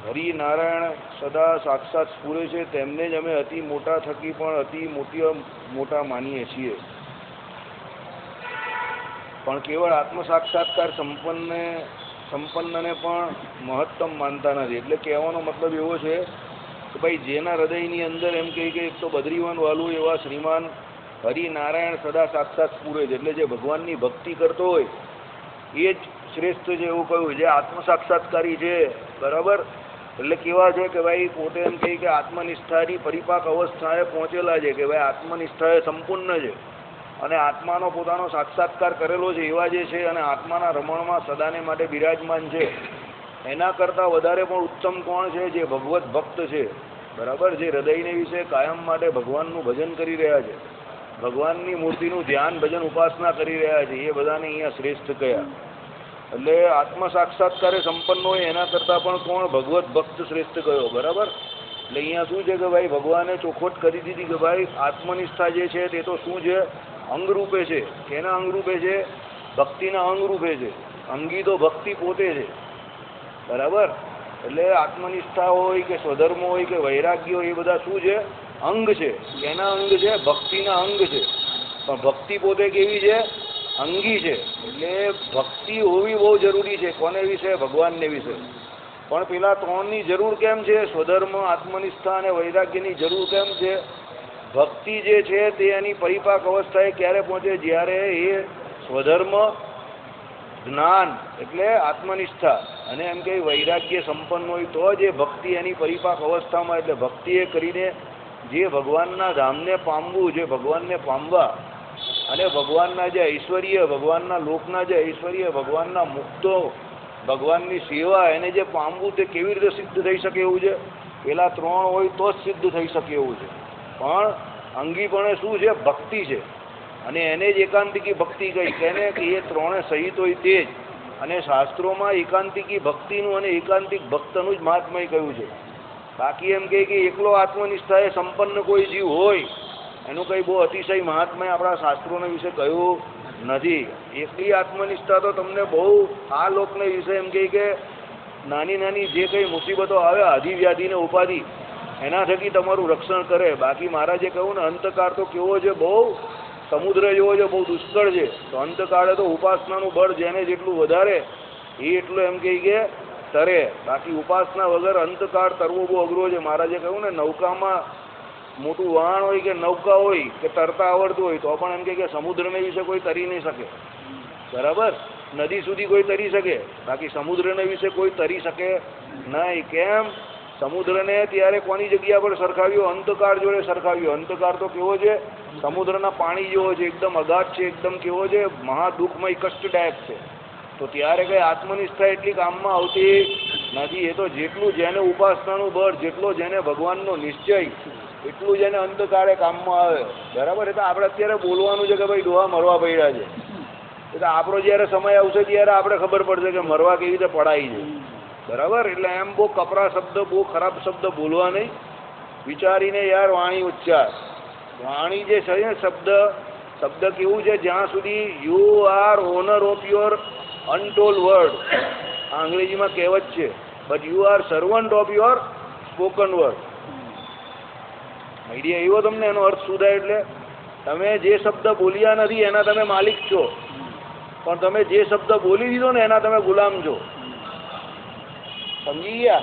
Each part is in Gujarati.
હરિનારાયણ સદા સાક્ષાત સ્ફુરે છે તેમને જ અમે અતિ મોટા થકી પણ અતિ મોટા માનીએ છીએ. પણ કેવળ આત્મ સાક્ષાત્કાર સંપન્નને પણ મહત્તમ માનતા નથી. એટલે કહેવાનો મતલબ એવો છે કે ભાઈ જેના હૃદયની અંદર એમ કહે કે એક તો બદ્રીવન વાલું એવા શ્રીમાન હરિનારાયણ સદા સાક્ષાત સ્ફુરે છે, એટલે જે ભગવાનની ભક્તિ કરતો હોય એ જ શ્રેષ્ઠ છે એવું કહ્યું. જે આત્મ સાક્ષાત્કારી છે, બરાબર, એટલે કેવા છે કે ભાઈ પોતે એમ કહે કે આત્મનિષ્ઠાની પરિપાક અવસ્થાએ પહોંચેલા છે, કે ભાઈ આત્મનિષ્ઠા એ સંપૂર્ણ છે અને આત્માનો પોતાનો સાક્ષાત્કાર કરેલો છે એવા જે છે અને આત્માના રમણમાં સદાને માટે બિરાજમાન છે. એના કરતાં વધારે પણ ઉત્તમ કોણ છે? જે ભગવત ભક્ત છે, બરાબર, જે હૃદયને વિશે કાયમ માટે ભગવાનનું ભજન કરી રહ્યા છે, ભગવાનની મૂર્તિનું ધ્યાન ભજન ઉપાસના કરી રહ્યા છે, એ બધાને અહીંયા શ્રેષ્ઠ કયા. એટલે આત્મ સાક્ષાત્કારે સંપન્ન હોય એના કરતાં પણ કોણ? ભગવત ભક્ત શ્રેષ્ઠ કયો, બરાબર. એટલે અહીંયા શું છે કે ભાઈ ભગવાને ચોખવટ કરી દીધી કે ભાઈ આત્મનિષ્ઠા જે છે તે તો શું છે? અંગરૂપે છે. કેના અંગરૂપે છે? ભક્તિના અંગરૂપે છે. અંગી તો ભક્તિ પોતે છે, બરાબર. એટલે આત્મનિષ્ઠા હોય કે સ્વધર્મ હોય કે વૈરાગ્ય હોય એ બધા શું છે? અંગ છે. કેના અંગ છે? ભક્તિના અંગ છે. પણ ભક્તિ પોતે કેવી છે? અંગી છે. એટલે ભક્તિ હોવી બહુ જરૂરી છે. કોને વિશે? ભગવાનને વિશે. પણ પેલા ત્રણની જરૂર કેમ છે? સ્વધર્મ, આત્મનિષ્ઠા અને વૈરાગ્યની જરૂર કેમ છે? ભક્તિ જે છે તે એની પરિપાક અવસ્થાએ ક્યારે પહોંચે? જ્યારે એ સ્વધર્મ, જ્ઞાન એટલે આત્મનિષ્ઠા અને એમ કે વૈરાગ્ય સંપન્ન હોય તો જ એ ભક્તિ એની પરિપાક અવસ્થામાં, એટલે ભક્તિ એ કરીને જે ભગવાનના ધામને પામવું, જે ભગવાનને પામવા અને ભગવાનના જે ઐશ્વર્ય, ભગવાનના લોકના જે ઐશ્વર્ય, ભગવાનના મુક્તો, ભગવાનની સેવા, એને જે પામવું તે કેવી રીતે સિદ્ધ થઈ શકે એવું છે? પેલા ત્રણ હોય તો જ સિદ્ધ થઈ શકે એવું છે. પણ અંગીપણે શું છે? ભક્તિ છે. અને એને જ એકાંતિકી ભક્તિ કહી. કેને? કે એ ત્રણે સહિત હોય તે જ. અને શાસ્ત્રોમાં એકાંતિકી ભક્તિનું અને એકાંતિક ભક્તનું જ મહાત્મય કહ્યું છે. બાકી એમ કહે કે એકલો આત્મનિષ્ઠાએ સંપન્ન કોઈ જીવ હોય એનું કંઈ બહુ અતિશય મહાત્મય આપણા શાસ્ત્રોના વિશે કહ્યું નથી. એકલી આત્મનિષ્ઠા તો તમને બહુ આ લોકને વિશે એમ કહે કે નાની નાની જે કંઈ મુસીબતો આવે, આધિવ્યાધિને ઉપાધિ, એના થકી તમારું રક્ષણ કરે. બાકી મહારાજે કહ્યું ને અંતકાળ તો કેવો છે? બહુ સમુદ્ર જેવો છે, બહુ દુષ્કળ છે. તો અંતકાળે તો ઉપાસનાનું બળ જેને જેટલું વધારે એ એટલું એમ કહે કે તરે. બાકી ઉપાસના વગર અંતકાળ તરવો બહુ અઘરો છે. મહારાજે કહ્યું ને નૌકામાં મોટું વહાણ હોય કે નૌકા હોય કે તરતા આવડતું હોય તો પણ એમ કે સમુદ્રને વિશે કોઈ તરી નહીં શકે, બરાબર. નદી સુધી કોઈ તરી શકે, બાકી સમુદ્રને વિશે કોઈ તરી શકે નહીં. કેમ? સમુદ્રને ત્યારે કોની જગ્યા પર સરખાવ્યો? અંતકાળ જોડે સરખાવ્યો. અંતકાળ તો કેવો છે? સમુદ્રના પાણી જેવો છે, એકદમ અગાધ છે, એકદમ કેવો છે? મહાદુઃખમય, કષ્ટદાયક છે. તો ત્યારે કઈ આત્મનિષ્ઠા એટલી કામમાં આવતી નથી. એ તો જેટલું જેને ઉપાસનાનું બળ, જેટલો જેને ભગવાનનો નિશ્ચય, એટલું જેને અંતકાળે કામમાં આવે, બરાબર. એટલે આપણે અત્યારે બોલવાનું છે કે ભાઈ ડોહા મરવા પડ્યા છે. એટલે આપણો જ્યારે સમય આવશે ત્યારે આપણે ખબર પડશે કે મરવા કેવી રીતે પડાય છે, બરાબર. એટલે એમ બહુ કપરા શબ્દ, બહુ ખરાબ શબ્દ બોલવા નહીં. વિચારીને યાર વાણી ઉચ્ચાર. વાણી જે છે ને શબ્દ કેવું છે? જ્યાં સુધી you are honour of your untold word, આ અંગ્રેજીમાં કહેવત છે, but you are servant of your spoken word. Idea એવો તમને એનો અર્થ શું થાય? એટલે તમે જે શબ્દ બોલ્યા નથી એના તમે માલિક છો, પણ તમે જે શબ્દ બોલી દીધો ને એના તમે ગુલામ છો. સમજી ગયા?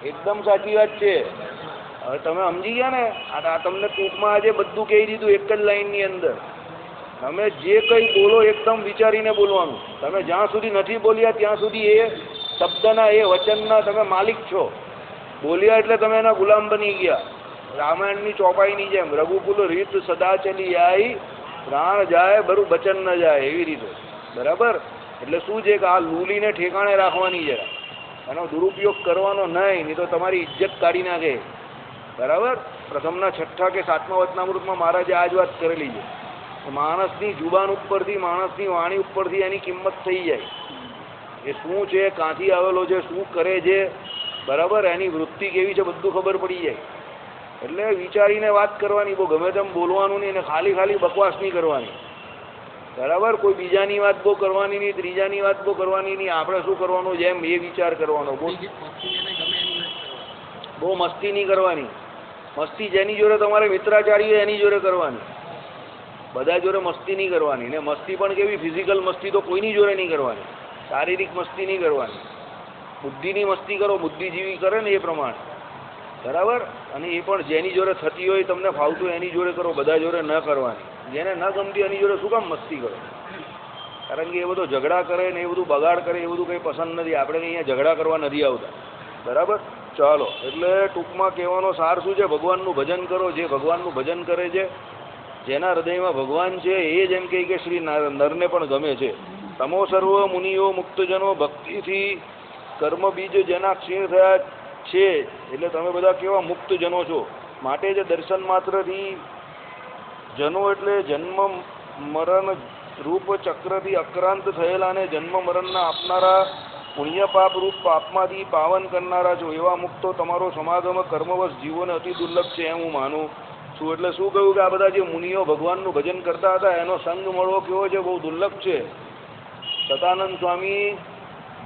એકદમ સાચી વાત છે. હવે તમે સમજી ગયા ને? આ તમને ટૂંકમાં આજે બધું કહી દીધું એક જ લાઈનની અંદર. તમે જે કંઈ બોલો એકદમ વિચારીને બોલવાનું. તમે જ્યાં સુધી નથી બોલ્યા ત્યાં સુધી એ શબ્દના, એ વચનના તમે માલિક છો. બોલ્યા એટલે તમે એના ગુલામ બની ગયા. રામાયણની ચોપાઈની જેમ રઘુકુલ રીત સદા ચલી આઈ, પ્રાણ જાય બરું બચન ન જાય, એવી રીતે, બરાબર. એટલે શું છે કે આ લૂલીને ઠેકાણે રાખવાની છે, એનો દુરુપયોગ કરવાનો નહીં તો તમારી ઇજ્જત કાઢી નાખે, બરાબર. પ્રથમના 6ઠા કે 7મા વચનામૃતમાં મહારાજે આ જ વાત કરેલી છે. માણસની જુબાન ઉપરથી, માણસની વાણી ઉપરથી એની કિંમત થઈ જાય. એ શું છે, ક્યાંથી આવેલો છે, શું કરે છે, બરાબર, એની વૃત્તિ કેવી છે, બધું ખબર પડી જાય. એટલે વિચારીને વાત કરવાની, બહુ ગમે તેમ બોલવાનું નહીં અને ખાલી બકવાસ નહીં કરવાની. બરાબર. કોઈ બીજાની વાત બહુ કરવાની નહીં, ત્રીજાની વાત બહુ કરવાની નહીં. આપણે શું કરવાનું જેમ એ વિચાર કરવાનો. બહુ મસ્તી નહીં કરવાની. મસ્તી જેની જોડે તમારે મિત્રાચારી હોય એની જોડે કરવાની, બધા જોડે મસ્તી નહીં કરવાની. ને મસ્તી પણ કેવી, ફિઝિકલ મસ્તી તો કોઈની જોડે નહીં કરવાની, શારીરિક મસ્તી નહીં કરવાની. બુદ્ધિની મસ્તી કરો, બુદ્ધિજીવી કરે ને એ પ્રમાણે, બરાબર. અને એ પણ જેની જોડે થતી હોય તમને ફાવતું એની જોડે કરો, બધા જોડે ન કરવાની. જેને ન ગમતી એની જોડે શું કામ મસ્તી કરો? કારણ કે એ બધો ઝઘડા કરે ને એ બધું બગાડ કરે એ બધું કંઈ પસંદ નથી. આપણે અહીંયા ઝઘડા કરવા નથી આવતા, બરાબર. ચાલો, એટલે ટૂંકમાં કહેવાનો સાર શું છે? ભગવાનનું ભજન કરો. જે ભગવાનનું ભજન કરે છે, જેના હૃદયમાં ભગવાન છે, એ જ એમ કહે કે શ્રી નરને પણ ગમે છે. તમો સર્વ મુનિઓ મુક્તજનો ભક્તિથી કર્મ બીજ જેના ક્ષીણ થયા છે, એટલે તમે બધા કેવા મુક્તજનો છો. માટે જ દર્શન માત્રથી જનો એટલે જન્મ મરણ રૂપ ચક્રથી અક્રાંત થયેલા અને જન્મ મરણના આપનારા, પુણ્ય પાપ રૂપ પાપમાંથી પાવન કરનારા છો. એવા મુક્તો તમારો સમાગમ કર્મવશ જીવોને અતિ દુર્લભ છે એમ હું માનું છું. એટલે શું કહ્યું કે આ બધા જે મુનિઓ ભગવાનનું ભજન કરતા હતા એનો સંગ મળવો કેવો છે? બહુ દુર્લભ છે. સતાનંદ સ્વામી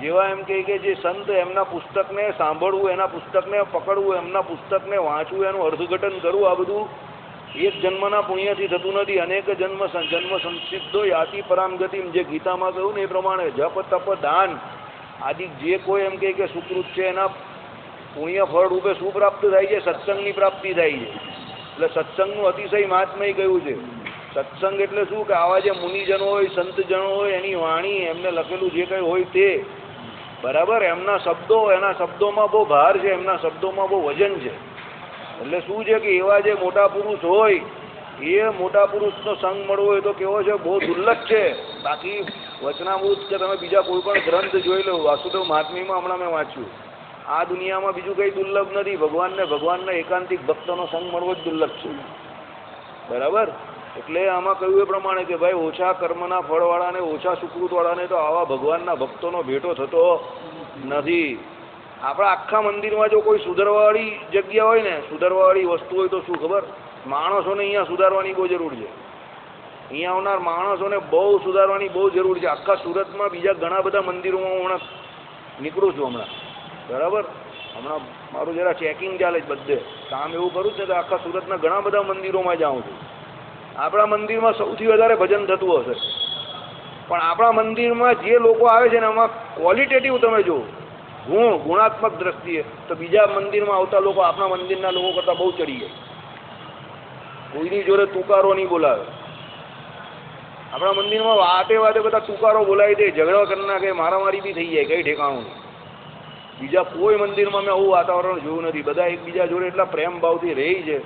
જેવા એમ કહે કે જે સંત એમના પુસ્તકને સાંભળવું, એના પુસ્તકને પકડવું, એમના પુસ્તકને વાંચવું, એનું અર્થઘટન કરવું, આ બધું એક જન્મના પુણ્યથી થતું નથી. અનેક જન્મ સંસિદ્ધો યાતિ પરામ ગતિમ, જે ગીતામાં કહ્યું ને એ પ્રમાણે જપ તપ દાન આદિ જે કોઈ એમ કહે કે સુકૃત છે એના પુણ્ય ફળ રૂપે શું પ્રાપ્ત થાય છે? સત્સંગની પ્રાપ્તિ થાય છે. એટલે સત્સંગનું અતિશય મહાત્મય કહ્યું છે. સત્સંગ એટલે શું કે આવા જે મુનિજનો હોય, સંતજનો હોય, એની વાણી, એમને લખેલું જે કંઈ હોય તે, બરાબર. એમના શબ્દો, એના શબ્દોમાં બહુ ભાર છે, એમના શબ્દોમાં બહુ વજન છે. એટલે શું છે કે એવા જે મોટા પુરુષ હોય એ મોટા પુરુષનો સંગ મળવો હોય તો કેવો છે? બહુ દુર્લભ છે. બાકી વચનામૃત કે તમે બીજા કોઈ પણ ગ્રંથ જોઈ લો, વાસુદેવ મહાત્મ્યમાં હમણાં મેં વાંચ્યું, આ દુનિયામાં બીજું કંઈ દુર્લભ નથી. ભગવાનના એકાંતિક ભક્તોનો સંગ મળવો જ દુર્લભ છે, બરાબર. એટલે આમાં કહ્યું એ પ્રમાણે કે ભાઈ ઓછા કર્મના ફળવાળાને, ઓછા સુકૃતવાળાને તો આવા ભગવાનના ભક્તોનો ભેટો થતો નથી. આપણા આખા મંદિરમાં જો કોઈ સુધારવાવાળી જગ્યા હોય ને, સુધારવાવાળી વસ્તુ હોય તો શું ખબર? માણસોને અહીંયા સુધારવાની બહુ જરૂર છે. અહીંયા આવનાર માણસોને બહુ સુધારવાની બહુ જરૂર છે. આખા સુરતમાં બીજા ઘણા બધા મંદિરોમાં હું હમણાં નીકળું છું હમણાં, બરાબર. હમણાં મારું જરા ચેકિંગ ચાલે છે, બધે કામ એવું કરું છે તો આખા સુરતના ઘણા બધા મંદિરોમાં જાઉં છું. આપણા મંદિરમાં સૌથી વધારે ભજન થતું હશે, પણ આપણા મંદિરમાં જે લોકો આવે છે ને એમાં ક્વોલિટેટિવ તમે જુઓ, ગુણાત્મક દ્રષ્ટિએ તો બીજા મંદિરમાં આવતા લોકો આપણા મંદિરના લોકો કરતાં બહુ ચડી જાય. કોઈની જોડે તુકારો નહીં બોલાવે. આપણા મંદિરમાં વાતે વાતે બધા તુકારો બોલાવી દે, ઝઘડો કરી નાખે, મારામારી બી થઈ જાય, કંઈ ઠેકાણું નહીં. બીજા કોઈ મંદિરમાં મેં આવું વાતાવરણ જોયું નથી. બધા એકબીજા જોડે એટલા પ્રેમ ભાવથી રહી છે.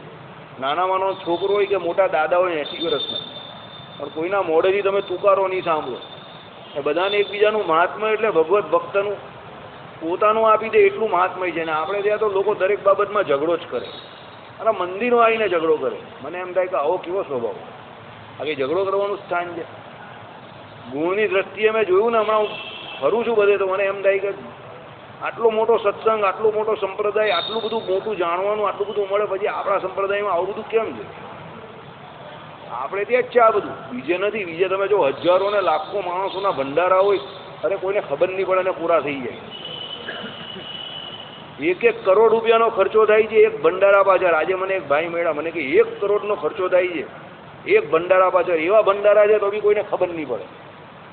નાના માનો છોકરો હોય કે મોટા દાદા હોય 80 વર્ષના, પણ કોઈના મોઢેથી તમે તુકારો નહીં સાંભળો. એ બધાને એકબીજાનું મહાત્મય એટલે ભગવત ભક્તનું પોતાનું આપી દે એટલું મહાત્મય છે. ને આપણે ત્યાં તો લોકો દરેક બાબતમાં ઝઘડો જ કરે, અને મંદિરમાં આવીને ઝઘડો કરે. મને એમ થાય કે આવો કેવો સ્વભાવ? આ કંઈ ઝઘડો કરવાનું સ્થાન છે? ગુણની દ્રષ્ટિએ મેં જોયું ને, હમણાં હું ફરું છું બધે તો મને એમ થાય કે આટલો મોટો સત્સંગ, આટલો મોટો સંપ્રદાય, આટલું બધું મોટું જાણવાનું, આટલું બધું મળે, પછી આપણા સંપ્રદાયમાં આવું બધું કેમ છે? આપણે ત્યાં જ છે આ બધું, બીજે નથી. બીજે તમે જો હજારો ને લાખો માણસોના ભંડારા હોય, અરે કોઈને ખબર નહીં પડે ને પૂરા થઈ જાય. 1 કરોડ રૂપિયાનો ખર્ચો થાય છે એક ભંડારા પાછળ. આજે મને એક ભાઈ મળ્યા, મને કે 1 કરોડનો ખર્ચો થાય છે એક ભંડારા પાછળ. એવા ભંડારા છે તો બી કોઈને ખબર નહીં પડે.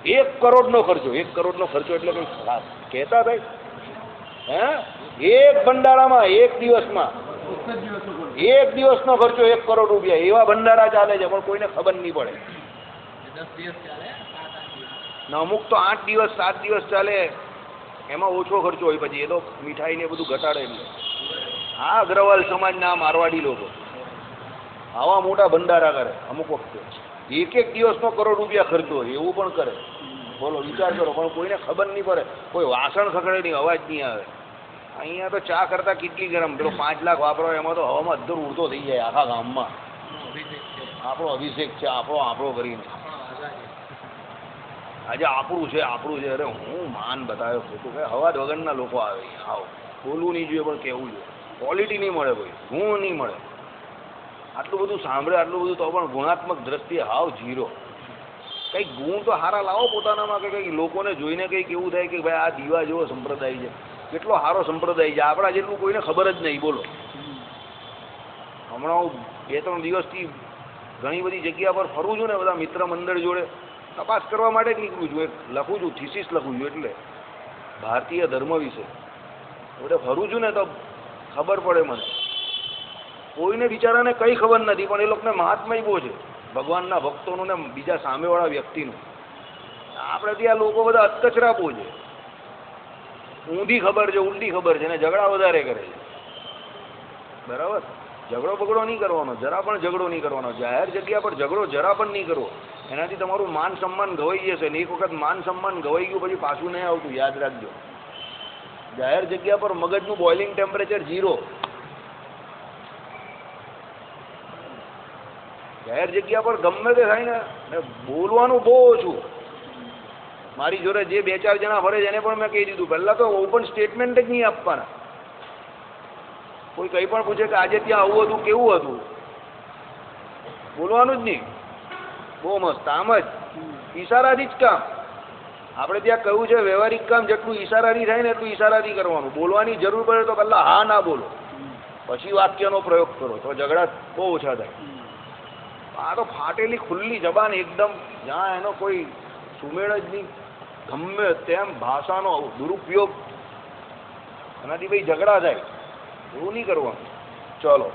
1 કરોડનો ખર્ચો, 1 કરોડનો ખર્ચો એટલે કંઈ કહેતા ભાઈ? એક ભંડારામાં એક દિવસમાં 1 દિવસનો ખર્ચો 1 કરોડ રૂપિયા. એવા ભંડારા ચાલે છે પણ કોઈને ખબર નહીં પડે. 10 દિવસ ચાલે ને, અમુક તો 8 દિવસ 7 દિવસ ચાલે. એમાં ઓછો ખર્ચો હોય, પછી એ તો મીઠાઈ ને બધું ઘટાડે. એટલે આ અગ્રવાલ સમાજના મારવાડી લોકો આવા મોટા ભંડારા કરે. અમુક વખતે 1 દિવસનો કરોડ રૂપિયા ખર્ચો હોય એવું પણ કરે. બોલો, વિચાર કરો. પણ કોઈને ખબર નહીં પડે. કોઈ વાસણ ખખડે નહીં, અવાજ નહીં આવે. અહીંયા તો ચા કરતાં કેટલી ગરમ, પેલો 5 લાખ વાપરો એમાં તો હવામાં અદ્ધર ઉડતો થઈ જાય આખા ગામમાં. આપણો અભિષેક છે, આપણો કરીને આજે આપણું છે. અરે હું માન બતાવ્યો ખોટું કે હવા વગરના લોકો આવે અહીંયા. આવો બોલવું નહીં જોઈએ પણ કહેવું જોઈએ. ક્વોલિટી નહીં મળે, ભાઈ ગુણ નહીં મળે. આટલું બધું સાંભળે, આટલું બધું તો પણ ગુણાત્મક દ્રષ્ટિએ હાવ ઝીરો. કંઈક ગુણ તો સારા લાવો પોતાનામાં, કે કંઈક લોકોને જોઈને કંઈક એવું થાય કે ભાઈ આ દીવા જેવો સંપ્રદાય છે, કેટલો સારો સંપ્રદાય છે, આપણા જેટલું કોઈને ખબર જ નહીં. બોલો, હમણાં હું 2-3 દિવસથી ઘણી બધી જગ્યા પર ફરું છું ને, બધા મિત્ર મંડળ જોડે તપાસ કરવા માટે જ નીકળું છું. એક લખું છું, થીસીસ લખું છું, એટલે ભારતીય ધર્મ વિશે એટલે ફરું છું ને તો ખબર પડે મને. કોઈને બિચારાને કંઈ ખબર નથી, પણ એ લોકોને મહાત્મય બહુ છે ભગવાનના ભક્તોનું ને બીજા સામેવાળા વ્યક્તિનું. આપણે ત્યાં લોકો બધા અતકચરા બહુ છે, ઊંધી ખબર છે, ઉલટી ખબર છે, ને ઝઘડા વધારે કરે છે. બરાબર, ઝઘડો બગડો નહીં કરવાનો, જરા પણ ઝઘડો નહીં કરવાનો. જાહેર જગ્યા પર ઝઘડો જરા પણ નહીં કરવો, એનાથી તમારું માન સન્માન ગવાઈ જશે. ને એક વખત માન સન્માન ગવાઈ ગયું પછી પાછું નહીં આવતું, યાદ રાખજો. જાહેર જગ્યા પર મગજનું બોઇલિંગ ટેમ્પરેચર 0. જાહેર જગ્યા પર ગમે તે થાય ને બોલવાનું બહુ ઓછું. મારી જોડે જે 2-4 જણા ફરે છે એને પણ મેં કહી દીધું, પહેલાં તો ઓપન સ્ટેટમેન્ટ જ નહીં આપવાના. કોઈ કંઈ પણ પૂછે કે આજે ત્યાં આવું હતું, કેવું હતું, બોલવાનું જ નહીં. બહુ મસ્ત, આમ જ ઈશારાથી જ કામ. આપણે ત્યાં કહ્યું છે વ્યવહારિક કામ જેટલું ઈશારાથી થાય ને એટલું ઈશારાથી કરવાનું. બોલવાની જરૂર પડે તો પહેલાં હા ના બોલો, પછી વાક્યનો પ્રયોગ કરો, તો ઝઘડા બહુ ઓછા થાય. આ તો ફાટેલી ખુલ્લી જબાન એકદમ, જ્યાં એનો કોઈ સુમેળ જ નહીં, ગમે તેમ ભાષાનો દુરુપયોગ, એનાથી ભાઈ ઝઘડા થાય. એવું નહીં કરવાનું. ચલો,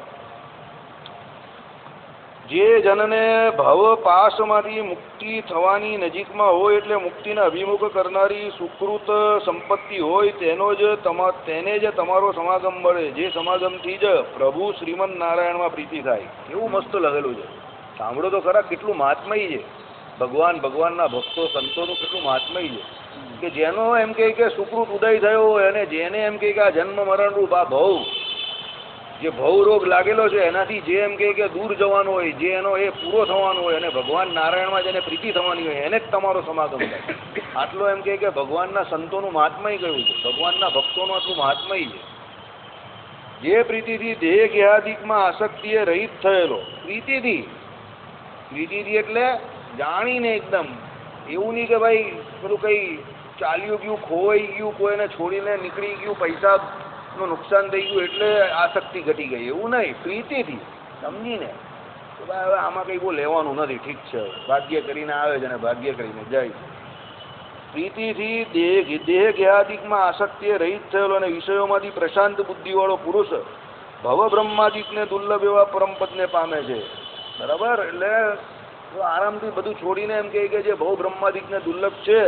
જે જનને ભવ પાશમાંથી મુક્તિ થવાની નજીકમાં હોય, એટલે મુક્તિને અભિમુખ કરનારી સુકૃત સંપત્તિ હોય, તેને જ તમારો સમાગમ મળે, જે સમાગમથી જ પ્રભુ શ્રીમન નારાયણમાં પ્રીતિ થાય. એવું મસ્ત લખેલું છે. સાંભળો તો ખરા, કેટલું મહાત્મય છે. ભગવાનના ભક્તો સંતોનું કેટલું મહાત્મય છે, કે જેનો એમ કે સુકૃત ઉદય થયો હોય, અને જેને એમ કે આ જન્મ મરણરૂપ આ ભવ, જે ભવ રોગ લાગેલો છે, એનાથી જે એમ કે દૂર જવાનું હોય, જે એનો એ પૂરો થવાનો હોય, અને ભગવાન નારાયણમાં જેને પ્રીતિ થવાની હોય, એને જ તમારો સમાગમ થાય. આટલો એમ કે ભગવાનના સંતોનું મહાત્મય કહ્યું છે, ભગવાનના ભક્તોનું આટલું મહાત્મય છે. જે પ્રીતિથી દેહ જ્ઞાદિકમાં આસક્તિએ રહિત થયેલો, પ્રીતિથી એટલે જાણીને એકદમ, એવું નહીં કે ભાઈ પેલું કંઈ ચાલ્યું ગયું, ખોવાઈ ગયું, કોઈને છોડીને નીકળી ગયું, પૈસાનું નુકસાન થઈ ગયું એટલે આસક્તિ ઘટી ગઈ, એવું નહીં. પ્રીતિથી સમજીને કે ભાઈ હવે આમાં કંઈ બહુ લેવાનું નથી, ઠીક છે, ભાગ્ય કરીને આવે છે અને ભાગ્ય કરીને જાય. પ્રીતિથી દેહ જ્ઞાદિકમાં આસક્તિએ રહિત થયેલો અને વિષયોમાંથી પ્રશાંત બુદ્ધિવાળો પુરુષ ભવ બ્રહ્માદિકને દુર્લભ એવા પરમપદને પામે છે. બરાબર, એટલે આરામથી બધું છોડીને એમ કે જે ભવ બ્રહ્માદિકને દુર્લભ છે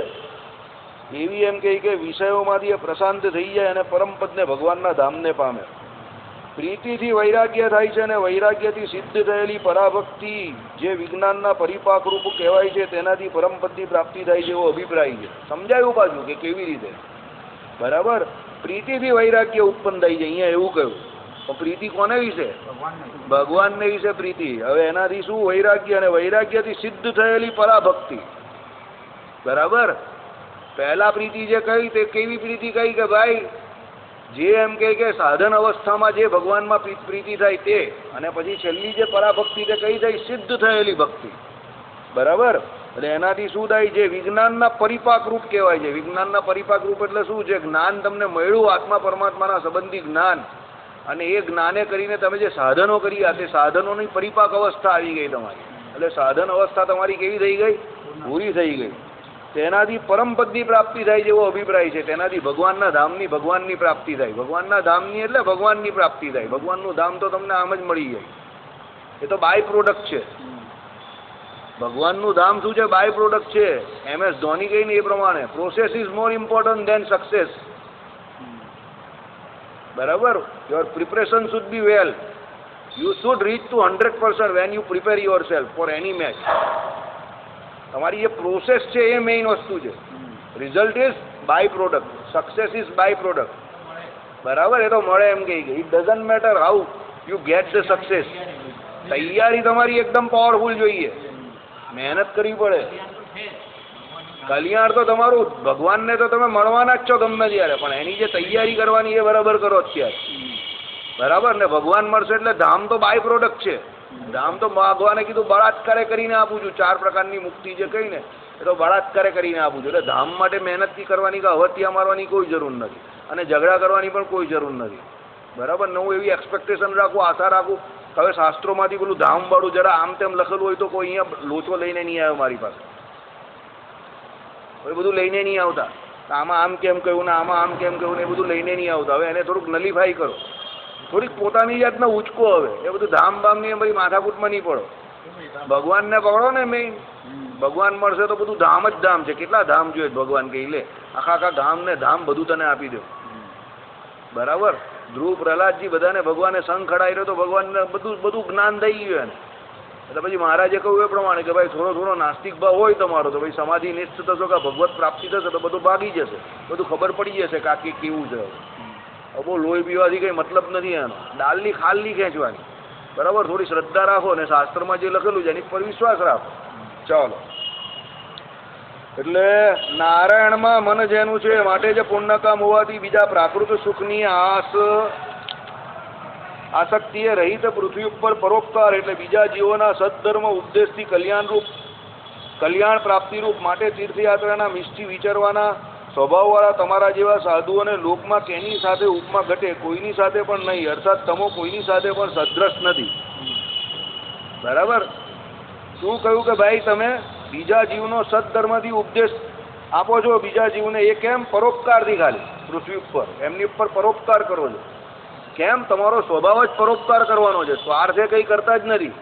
એવી એમ કે વિષયોમાંથી એ પ્રશાંત થઈ જાય અને પરમપદને ભગવાનના ધામને પામે. પ્રીતિથી વૈરાગ્ય થાય છે, અને વૈરાગ્યથી સિદ્ધ થયેલી પરાભક્તિ જે વિજ્ઞાનના પરિપાકરૂપ કહેવાય છે, તેનાથી પરમપદની પ્રાપ્તિ થાય છે એવો અભિપ્રાય છે. સમજાયું પાછું કે કેવી રીતે? બરાબર, પ્રીતિથી વૈરાગ્ય ઉત્પન્ન થાય છે, અહીંયા એવું કહ્યું. તો પ્રીતિ કોને વિશે? ભગવાનને વિશે પ્રીતિ. હવે એનાથી શું? વૈરાગ્ય, અને વૈરાગ્યથી સિદ્ધ થયેલી પરાભક્તિ. બરાબર, પહેલા પ્રીતિ જે કહી તે કેવી પ્રીતિ કહી કે ભાઈ જે એમ કે સાધન અવસ્થામાં જે ભગવાનમાં પ્રીતિ થાય તે, અને પછી છેલ્લી જે પરાભક્તિ તે કઈ થાય? સિદ્ધ થયેલી ભક્તિ. બરાબર, એટલે એનાથી શું થાય? જે વિજ્ઞાનના પરિપાક રૂપ કહેવાય છે. વિજ્ઞાનના પરિપાક રૂપ એટલે શું? જે જ્ઞાન તમને મળ્યું આત્મા પરમાત્માના સંબંધી જ્ઞાન, અને એ જ્ઞાને કરીને તમે જે સાધનો કર્યા તે સાધનોની પરિપાક અવસ્થા આવી ગઈ તમારી. એટલે સાધન અવસ્થા તમારી કેવી થઈ ગઈ? પૂરી થઈ ગઈ. તેનાથી પરમપદની પ્રાપ્તિ થાય જેવો અભિપ્રાય છે. તેનાથી ભગવાનની પ્રાપ્તિ થાય. ભગવાનના ધામની એટલે ભગવાનની પ્રાપ્તિ થાય. ભગવાનનું ધામ તો તમને આમ જ મળી જાય, એ તો બાય પ્રોડક્ટ છે. ભગવાનનું ધામ શું છે? બાય પ્રોડક્ટ છે. MS ધોની કહીને એ પ્રમાણે process is more important than success. બરાબર, your preparation should be well. You should reach to 100% when you prepare yourself for any match. તમારી જે પ્રોસેસ છે એ મેઇન વસ્તુ છે. Result is by product, success is by product. બરાબર, એ તો મળે એમ કહી ગઈ. It doesn't matter how you get the success. તૈયારી તમારી એકદમ પાવરફુલ જોઈએ, મહેનત કરવી પડે. કલ્યાણ તો તમારું ભગવાનને તો તમે મળવાના જ છો ગમે ત્યારે, પણ એની જે તૈયારી કરવાની એ બરાબર કરો અત્યારે. બરાબર ને, ભગવાન મળશે એટલે ધામ તો બાય પ્રોડક્ટ છે. ધામ તો ભગવાને કીધું બળાત્કારે કરીને આપું છું, 4 પ્રકારની મુક્તિ જે કહી ને એ તો બળાત્કારે કરીને આપું છું. એટલે ધામ માટે મહેનતથી કરવાની કે હવતિયા મારવાની કોઈ જરૂર નથી અને ઝઘડા કરવાની પણ કોઈ જરૂર નથી. બરાબર ને? હું એવી એક્સપેક્ટેશન રાખું, આશા રાખું. હવે શાસ્ત્રોમાંથી પેલું ધામવાળું જરા આમ તેમ લખેલું હોય તો કોઈ અહીંયા લોચો લઈને નહીં આવ્યો મારી પાસે, એ બધું લઈને નહીં આવતા. આમાં આમ કેમ કહ્યું ને આમાં આમ કેમ કહ્યું ને એ બધું લઈને નહીં આવતા. હવે એને થોડુંક નલીફાઈ કરો, થોડીક પોતાની જાતને ઉચકો. હવે એ બધું ધામ બામની બધી માથાકૂટમાં નહીં પડો. ભગવાનને પકડો ને. મેઇન ભગવાન મળશે તો બધું ધામ જ ધામ છે. કેટલા ધામ જોઈએ ભગવાન કહી લે, આખા ધામ ને ધામ બધું તને આપી દો. બરાબર? ધ્રુવ પ્રહલાદજી બધાને ભગવાને સંગ ખડાવી રહ્યો તો ભગવાનને બધું જ્ઞાન થઈ ગયું એને. એટલે પછી મહારાજે કહ્યું એ પ્રમાણે કે ભાઈ થોડો નાસ્તિક ભાવ હોય તમારો તો ભાઈ સમાધિ નિષ્ઠ થશો કે ભગવત પ્રાપ્તિ થશે તો બધું ભાગી જશે, બધું ખબર પડી જશે કે આ કેવું છે. બહુ લોહી પીવાથી કંઈ મતલબ નથી એનો, દાલની ખાલ નહીં ખેંચવાની. બરાબર? થોડી શ્રદ્ધા રાખો ને શાસ્ત્રમાં જે લખેલું છે એની પર વિશ્વાસ રાખો. ચાલો, એટલે નારાયણમાં મન જેનું છે માટે જે પુણ્યકામ હોવાથી બીજા પ્રાકૃત સુખની આસક્તિએ રહિત પૃથ્વી ઉપર પરોપકાર એટલે બીજા જીવોના સદધર્મ ઉપદેશથી કલ્યાણ પ્રાપ્તિરૂપ માટે તીર્થયાત્રાના મિષ્ટી વિચારવાના સ્વભાવવાળા તમારા જેવા સાધુઓને લોકમાં કેની સાથે ઉપમા ઘટે કોઈની સાથે પણ નહીં, અર્થાત તમો કોઈની સાથે પણ સદ્રશ નથી. બરાબર? શું કહ્યું કે ભાઈ તમે બીજા જીવનો સદધર્મથી ઉપદેશ આપો છો બીજા જીવને, એ કેમ? પરોપકારથી. ખાલી પૃથ્વી ઉપર એમની ઉપર પરોપકાર કરો છો. કેમ? તમારો સ્વભાવ જ પરોપકાર કરવાનો છે. સ્વાર્થે કંઈ કરતા જ નથી,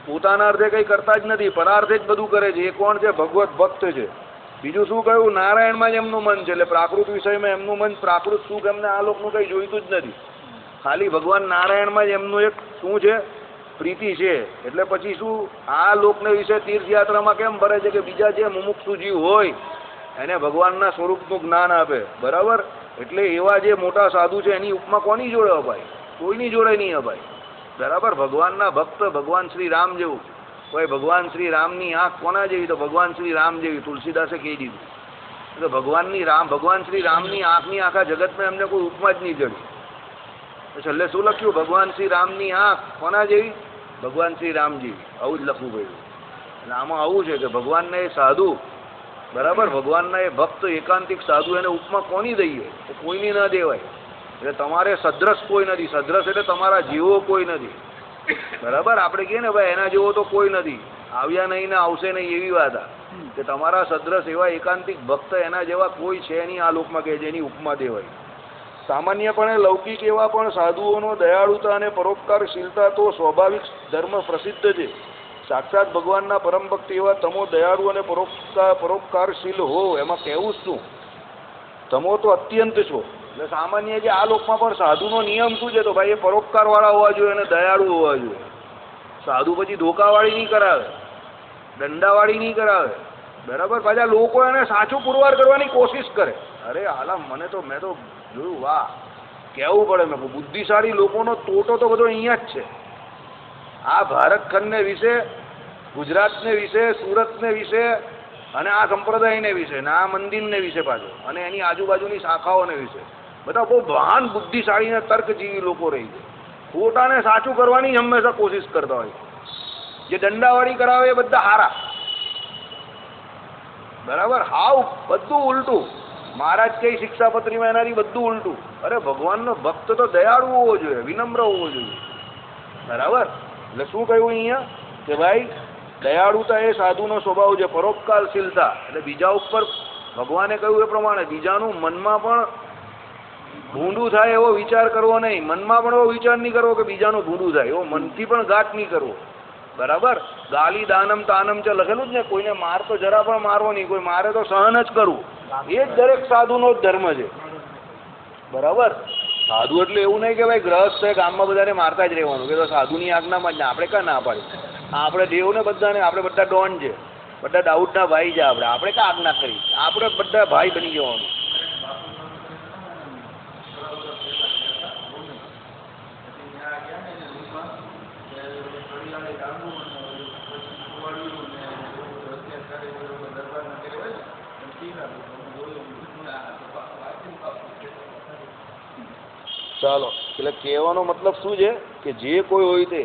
પોતાના અર્થે કંઈ કરતા જ નથી, પરાર્થે જ બધું કરે છે. એ કોણ છે? ભગવત ભક્ત છે. બીજું શું કહ્યું? નારાયણમાં જ એમનું મન છે. એટલે પ્રાકૃત વિષયમાં એમનું મન, પ્રાકૃત સુખ એમને આ લોકનું કંઈ જોઈતું જ નથી. ખાલી ભગવાન નારાયણમાં જ એમનું એક શું છે? પ્રીતિ છે. એટલે પછી શું આ લોકને વિશે તીર્થયાત્રામાં કેમ ભરે છે કે બીજા જે મુમુક્ષુ જીવ હોય એને ભગવાનના સ્વરૂપનું જ્ઞાન આપે. બરાબર? એટલે એવા જે મોટા સાધુ છે એની ઉપમા કોની જોડે અપાય? કોઈની જોડે નહીં અપાય. બરાબર? ભગવાનના ભક્ત ભગવાન શ્રી રામ જેવું. કોઈ ભગવાન શ્રી રામની આંખ કોના જેવી? તો ભગવાન શ્રી રામ જેવી. તુલસીદાસે કહી દીધું કે ભગવાન શ્રી રામની આંખની આખા જગતમાં એમને કોઈ ઉપમા જ નહીં જડી. છેલ્લે શું લખ્યું? ભગવાન શ્રી રામની આંખ કોના જેવી? ભગવાન શ્રી રામ જેવી. આવું જ લખવું પડ્યું. એટલે આમાં આવું છે કે ભગવાનને એ સાધુ, બરાબર, ભગવાનના એ ભક્ત એકાંતિક સાધુ એને ઉપમા કોની દઈએ? તો કોઈની ના દેવાય. એટલે તમારે સદ્રશ કોઈ નથી. સદ્રશ એટલે તમારા જેવો કોઈ નથી. બરાબર? આપણે કહીએ ને ભાઈ એના જેવો તો કોઈ નથી, આવ્યા નહીં ને આવશે નહીં, એવી વાત આ કે તમારા સદ્રશ એવા એકાંતિક ભક્ત એના જેવા કોઈ છે નહીં આ લોકમાં કે જેની ઉપમા દેવાય. સામાન્યપણે લૌકિક એવા પણ સાધુઓનો દયાળુતા અને પરોપકારશીલતા તો સ્વાભાવિક ધર્મ પ્રસિદ્ધ છે. સાક્ષાત ભગવાનના પરમ ભક્ત એવા તમો દયાળુ અને પરોપકારશીલ હો એમાં કહેવું શું? તમો તો અત્યંત છો. એટલે સામાન્ય જે આ લોકમાં પણ સાધુનો નિયમ શું છે? તો ભાઈ એ પરોપકારવાળા હોવા જોઈએ અને દયાળુ હોવા જોઈએ. સાધુ પછી ધોકાવાળી નહીં કરાવે, દંડાવાળી નહીં કરાવે. બરાબર? પાછા લોકો એને સાચું પુરવાર કરવાની કોશિશ કરે. અરે હાલા મેં તો જોયું, વાહ, કહેવું પડે. મેં બુદ્ધિશાળી લોકોનો તોટો તો બધો અહીંયા જ છે. આ ભારતખંડને વિશે, ગુજરાતને વિશે, સુરતને વિશે અને આ સંપ્રદાયને વિશે ને આ મંદિરને વિશે પાછું અને એની આજુબાજુની શાખાઓને વિશે બધા બહુ મહાન બુદ્ધિશાળીને તર્કજીવી લોકો રહી છે. ખોટાને સાચું કરવાની હંમેશા કોશિશ કરતા હોય. જે દંડાવાળી કરાવે એ બધા હારા. બરાબર? હાવ બધું ઉલટું. મહારાજ કઈ શિક્ષાપત્રીમાં એનાથી બધું ઉલટું. અરે ભગવાનનો ભક્ત તો દયાળુ હોવો જોઈએ, વિનમ્ર હોવો જોઈએ. બરાબર? એટલે શું કહ્યું અહીંયા કે ભાઈ દયાળુતા એ સાધુનો સ્વભાવ છે, પરોપકારશીલતા. એટલે બીજા ઉપર ભગવાને કહ્યું એ પ્રમાણે બીજાનું મનમાં પણ ભૂંડું થાય એવો વિચાર કરવો નહીં. મનમાં પણ એવો વિચાર નહીં કરવો કે બીજાનું ભૂંડું થાય એવો મનથી પણ ઘાત નહીં કરવો. બરાબર? ગાલી દાનમ તાનમ છે લખેલું જ ને. કોઈને માર તો જરા પણ મારવો નહીં, કોઈ મારે તો સહન જ કરવું. એ જ દરેક સાધુનો જ ધર્મ છે. બરાબર? સાધુ એટલે એવું નહીં કે ભાઈ ગ્રહસ્થ છે ગામમાં બધાને મારતા જ રહેવાનું કે તો સાધુની આજ્ઞામાં જ. આપણે ક્યાં ના પાડી? આપણે દેવને બધાને, આપણે બધા ડોન છે, બધા દાઉદના ભાઈ છે. આપણે ક્યાં આજ્ઞા કરી? આપણે બધા ભાઈ બની જવાનું. ચાલો, એટલે કહેવાનો મતલબ શું છે કે જે કોઈ હોય તે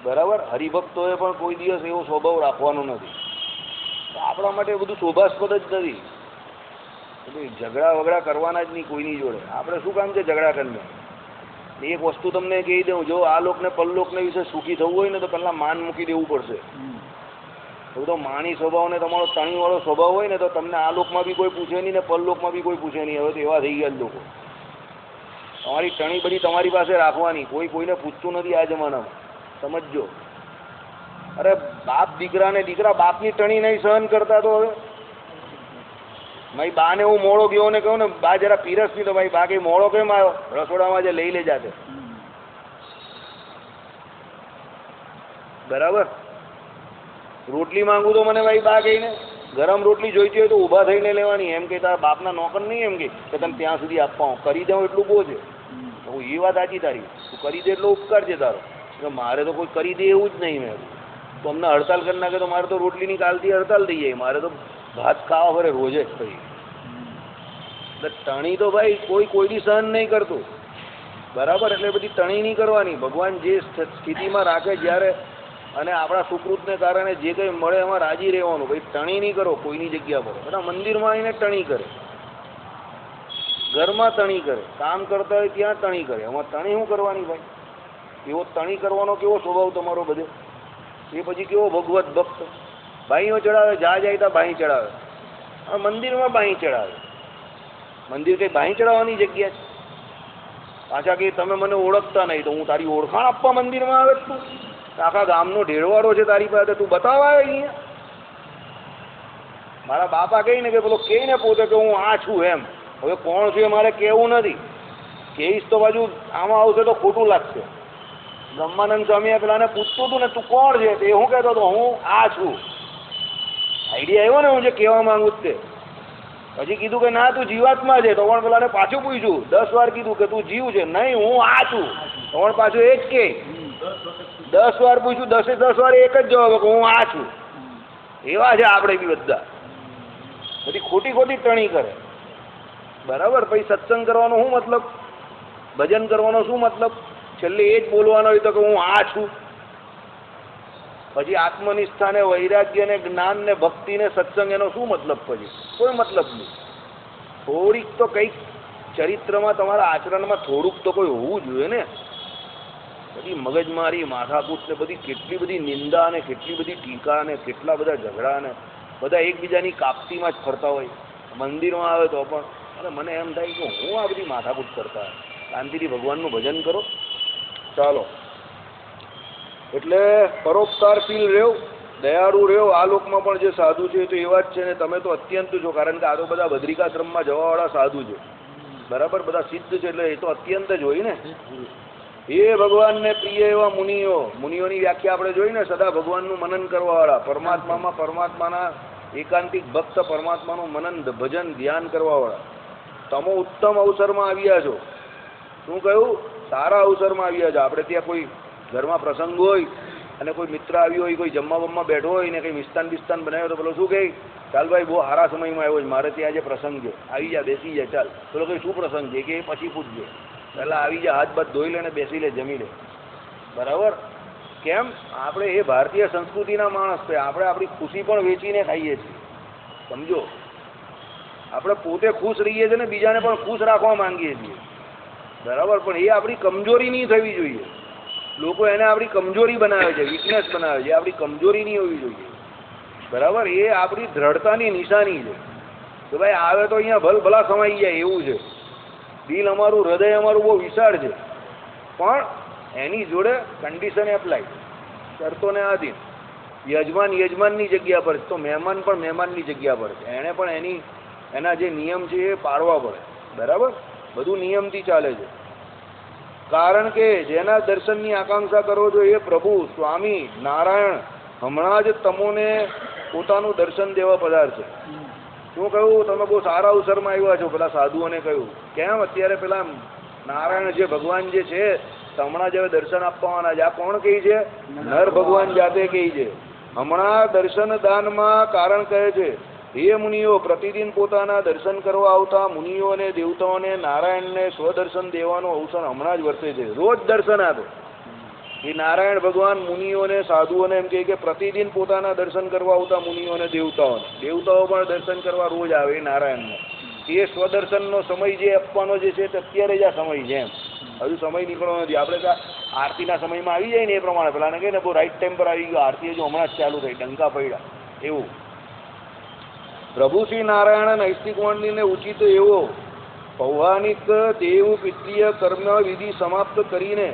બરાબર. હરિભક્તોએ પણ કોઈ દિવસ એવો સ્વભાવ રાખવાનો નથી. તો આપણા માટે બધું શોભાસ્પદ જ નથી. ઝઘડા વગડા કરવાના જ નહીં કોઈની જોડે. આપણે શું કામ છે ઝઘડા કરીને? એક વસ્તુ તમને કહી દઉં, જો આ લોકને પરલોકને વિશે સુખી થવું હોય ને તો પહેલાં માન મૂકી દેવું પડશે. તો માણી સ્વભાવ ને તમારો તણીવાળો સ્વભાવ હોય ને તો તમને આ લોકમાં બી કોઈ પૂછે નહીં ને પરલોકમાં બી કોઈ પૂછે નહીં. હવે તો એવા થઈ ગયા લોકો. તમારી ટણી બધી તમારી પાસે રાખવાની, કોઈ કોઈને પૂછતું નથી આ જમાનામાં. સમજજો. અરે બાપ દીકરા ને દીકરા બાપની ટણી નહીં સહન કરતા તો હવે ભાઈ બાને હું મોડો ગયો ને કહું ને બા જરા પીરસ નહીં તો ભાઈ બા કઈ મોડો કેમ આવ્યો, રસોડામાં જે લઈ લે જાતે. બરાબર. રોટલી માંગુ તો મને ભાઈ બા કહીને ગરમ રોટલી જોઈતી હોય તો ઊભા થઈને લેવાની. એમ કે તારા બાપના નોકર નહીં એમ કે તમે ત્યાં સુધી આપવા કરી દઉં એટલું બહુ છે. હું એ વાત સાચી તારી, તું કરી દે એટલો ઉપકાર છે તારો. મારે તો કોઈ કરી દે એવું જ નહીં. મેં તો અમને હડતાલ કરી નાખે તો મારે તો રોટલીની કાલથી હડતાલ થઈ જાય. મારે તો ભાત ખાવા ફરે રોજે જ થઈ. એટલે ટણી તો ભાઈ કોઈની સહન નહીં કરતું. બરાબર. એટલે બધી ટણી નહીં કરવાની. ભગવાન જે સ્થિતિમાં રાખે જ્યારે અને આપણા સુકૃતને કારણે જે કંઈ મળે એમાં રાજી રહેવાનું. ભાઈ ટણી નહીં કરો કોઈની જગ્યા પર. બધા મંદિરમાં આવીને ટણી કરે, ઘરમાં ટણી કરે, કામ કરતા હોય ત્યાં ટણી કરે. એમાં ટણી શું કરવાની ભાઈ? એવો ટણી કરવાનો કેવો સ્વભાવ તમારો બધે? એ પછી કેવો ભગવત ભક્ત ભાઈઓ ચડાવે, જાય ત્યાં ભાઈ ચડાવે. મંદિરમાં ભાઈ ચડાવે. મંદિર કંઈ ભાઈ ચડાવવાની જગ્યા છે? પાછા કે તમે મને ઓળખતા નહીં તો હું તારી ઓળખાણ આપવા મંદિરમાં આવે તું? આખા ગામનો ઢેરવાળો છે તારી પાસે, તું બતાવા અહીંયા? મારા બાપા કહીને કે પેલો કહીને પોતે કે હું આ છું એમ. હવે કોણ છું એ મારે કહેવું નથી. કહીશ તો બાજુ આમાં આવશે તો ખોટું લાગશે. બ્રહ્માનંદ સ્વામીએ પેલાને પૂછતું હતું ને તું કોણ છે? તે હું કહેતો હતો હું આ છું. આઈડિયા આવ્યો ને હું જે કહેવા માંગુ તે. પછી કીધું કે ના તું જીવાત્મા છે. તો પણ પેલાને પાછું પૂછ્યું 10 વાર કીધું કે તું જીવ છે. નહીં હું આ છું. તો પણ પાછું એ જ કે 10 વાર પૂછ્યું, 10 વાર એક જ જવાબ કે હું આ છું. એવા છે આપણે બી બધા. બધી ખોટી ટણી કરે. બરાબર. પછી સત્સંગ કરવાનો શું મતલબ? ભજન કરવાનો શું મતલબ? છેલ્લે એ જ બોલવાનો હોય તો કે હું આ છું. પછી આત્મનિષ્ઠા ને વૈરાગ્ય ને જ્ઞાન ને ભક્તિ ને સત્સંગ એનો શું મતલબ? પછી કોઈ મતલબ નહીં. થોડીક તો કંઈક ચરિત્રમાં તમારા આચરણમાં થોડુંક તો કોઈ હોવું જોઈએ ને. બધી મગજમારી માથાકૂટ ને બધી કેટલી બધી નિંદા ને કેટલી બધી ટીકા ને કેટલા બધા ઝઘડા ને બધા એકબીજાની કાપતીમાં જ ફરતા હોય. મંદિરમાં આવે તો પણ અને મને એમ થાય કે હું આ બધી માથાકૂટ કરતા. શાંતિથી ભગવાનનું ભજન કરો. ચાલો. એટલે પરોપકારશીલ રહ્યો, દયાળુ રહ્યો. આ લોકમાં પણ જે સાધુ છે તો એવા જ છે ને તમે તો અત્યંત છો. કારણ કે આ તો બધા બદ્રિકાશ્રમમાં જવાવાળા સાધુ છે. બરાબર. બધા સિદ્ધ છે એટલે એ તો અત્યંત જ હોય ને. એ ભગવાનને પ્રિય એવા મુનિઓની વ્યાખ્યા આપણે જોઈ ને. સદા ભગવાનનું મનન કરવાવાળા, પરમાત્માના એકાંતિક ભક્ત, પરમાત્માનું મનન ભજન ધ્યાન કરવાવાળા. તમે ઉત્તમ અવસરમાં આવ્યા છો. શું કહ્યું? સારા અવસરમાં આવ્યા છો. આપણે ત્યાં કોઈ ઘરમાં પ્રસંગ હોય અને કોઈ મિત્ર આવ્યો હોય, કોઈ જમવા બમવા બેઠો હોય ને કંઈ મિષ્ટાન બિસ્તાન બનાવ્યો તો પેલો શું કહે? ચાલ ભાઈ બહુ સારા સમયમાં આવ્યો છે, મારે ત્યાં આજે પ્રસંગ છે, આવી જા, બેસી જાય. ચાલ. પેલો કંઈ શું પ્રસંગ છે કે પછી પૂછજે. પહેલાં આવી જા, હાથ બાથ ધોઈ લે ને બેસી લે, જમી લે. બરાબર. કેમ? આપણે એ ભારતીય સંસ્કૃતિના માણસ છે. આપણે આપણી ખુશી પણ વેચીને ખાઈએ છીએ. સમજો. આપણે પોતે ખુશ રહીએ છીએ ને બીજાને પણ ખુશ રાખવા માંગીએ છીએ. બરાબર. પણ એ આપણી કમજોરી નહીં થવી જોઈએ. લોકો એને આપણી કમજોરી બનાવે છે, વીકનેસ બનાવે છે. આપણી કમજોરી નહીં હોવી જોઈએ. બરાબર. એ આપણી દ્રઢતાની નિશાની છે કે ભાઈ આવે તો અહીંયા ભલા સમાઈ જાય એવું છે. દિલ અમારું, હૃદય અમારું બહુ વિશાળ છે. પણ એની જોડે કન્ડિશન એપ્લાય, શરતોને આધીન. યજમાનની જગ્યા પર તો મહેમાન પણ મહેમાનની જગ્યા પર છે. એણે પણ એના જે નિયમ છે એ પાળવા પડે. બરાબર. બધું નિયમથી ચાલે છે. કારણ કે જેના દર્શનની આકાંક્ષા કરો છો એ પ્રભુ સ્વામી નારાયણ હમણાં જ તમોને પોતાનું દર્શન દેવા પધારશે. શું કહ્યું? તમે બહુ સારા અવસરમાં આવ્યા છો. પેલા સાધુઓને કહ્યું કેમ? અત્યારે પેલા નારાયણ જે ભગવાન જે છે હમણાં જ દર્શન આપવાના છે. આ કોણ કહે છે? નર ભગવાન જાતે કહે છે. હમણાં દર્શન દાનમાં કારણ કહે છે હે મુનિઓ, પ્રતિદિન પોતાના દર્શન કરવા આવતા મુનિઓને દેવતાઓને નારાયણને સ્વદર્શન દેવાનો અવસર હમણાં જ વર્તે છે. રોજ દર્શન આપે. એ નારાયણ ભગવાન મુનિઓને સાધુઓને એમ કહે કે પ્રતિદિન પોતાના દર્શન કરવા આવતા મુનિઓને દેવતાઓ પણ દર્શન કરવા રોજ આવે એ નારાયણને. એ સ્વદર્શનનો સમય જે આપવાનો જે છે તે અત્યારે જ આ સમય છે એમ. હજુ સમય નીકળવાનો નથી. આપણે આરતીના સમયમાં આવી જાય ને એ પ્રમાણે પેલાને કહે ને બહુ રાઈટ ટાઈમ પર આવી ગયો, આરતી હજુ હમણાં જ ચાલુ થઈ, ડંકા પડ્યા એવું. પ્રભુ શ્રી નારાયણ નૈષ્ટિક વર્ણિને ઉચિત એવો પૌરાણિક દેવ પિતૃય કર્મ વિધિ સમાપ્ત કરીને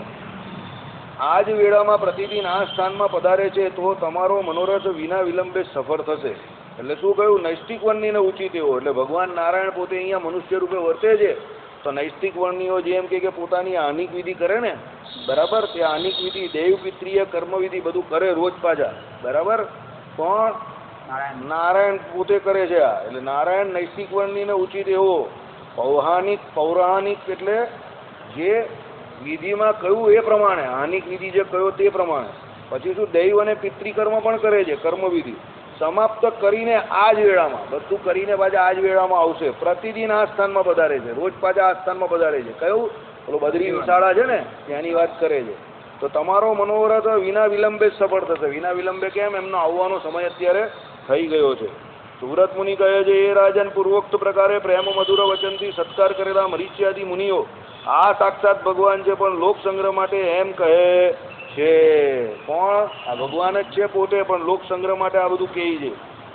આ જ વેળામાં પ્રતિદિન આ સ્થાનમાં પધારે છે તો તમારો મનોરથ વિના વિલંબે સફળ થશે. એટલે શું કહ્યું? નૈષ્ટિક વર્ણિને ઉચિત એવો, એટલે ભગવાન નારાયણ પોતે અહીંયા મનુષ્ય રૂપે વર્તે છે તો નૈષ્ટિક વર્ણિઓ જેમ કે પોતાની આનિક વિધિ કરે ને, બરાબર, તે આનિક વિધિ દેવ પિતૃય કર્મ વિધિ બધું કરે રોજ પાછા, બરાબર. પણ નારાયણ પોતે કરે છે આ. એટલે નારાયણ નૈષ્ટિક વર્ણિને ઉચિત એવો પૌરાણિક એટલે જે વિધિમાં કહ્યું એ પ્રમાણે, આનિક વિધિ જે કહ્યો તે પ્રમાણે. પછી શું દૈવ અને પિતૃકર્મ પણ કરે છે, કર્મ વિધિ સમાપ્ત કરીને આ જ વેળામાં, બધું કરીને પાછા આ જ વેળામાં આવશે. પ્રતિદિન આ સ્થાનમાં પધારે છે, રોજ પાછા આ સ્થાનમાં પધારે છે. કયું? પેલો બદ્રી વિશાળા છે ને ત્યાંની વાત કરે છે. તો તમારો મનોરથ વિના વિલંબે જ સફળ થશે. વિના વિલંબે કેમ? એમનો આવવાનો સમય અત્યારે થઈ ગયો છે. સુવ્રત મુનિ કહે છે, એ રાજન પૂર્વોક્ત પ્રકારે પ્રેમ મધુર વચનથી સત્કાર કરેલા મરીચ્યાદિ મુનિઓ આ સાક્ષાત ભગવાન છે, પણ લોક સંગ્રહ માટે એમ કહે છે. પણ આ ભગવાન જ છે પોતે, પણ લોક સંગ્રહ માટે આ બધું કહે છે.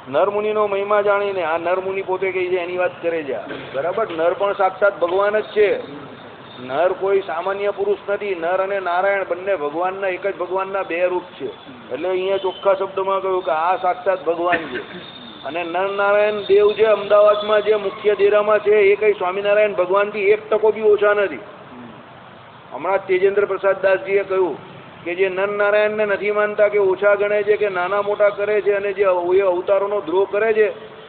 નરમુનિનો મહિમા જાણીને આ નરમુનિ પોતે કહે છે એની વાત કરે છે, બરાબર. નર પણ સાક્ષાત ભગવાન જ છે. નર કોઈ સામાન્ય પુરુષ નથી. નર અને નારાયણ બંને ભગવાનના, એક જ ભગવાનના બે રૂપ છે. એટલે અહીંયા ચોખ્ખા શબ્દમાં કહ્યું કે આ સાક્ષાત ભગવાન છે. અને નરનારાયણ દેવ જે અમદાવાદમાં જે મુખ્ય ડેરામાં છે એ કઈ સ્વામિનારાયણ ભગવાનથી 1% બી ઓછા નથી. હમણાં તેજેન્દ્ર પ્રસાદ દાસજીએ કહ્યું કે જે નરનારાયણને નથી માનતા, કે ઓછા ગણે છે, કે નાના મોટા કરે છે, અને જે એ અવતારોનો દ્રોહ કરે છે,